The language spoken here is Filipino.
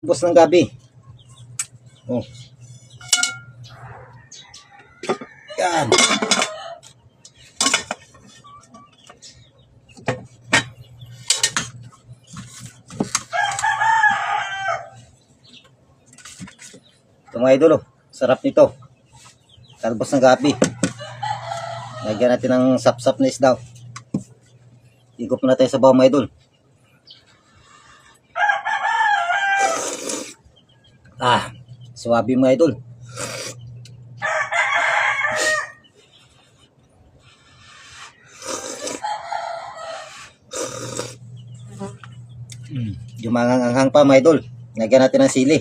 Bus ng gabi. Oh. Yan. Ito mga idol, oh. Sarap nito. Talbos ng gabi. Lagyan natin ng sap-sap na isda. Igop na tayo sa bawang mga idol. Suwabe mga idol. Yung mga anghang pa mga idol. Lagyan natin ng sili.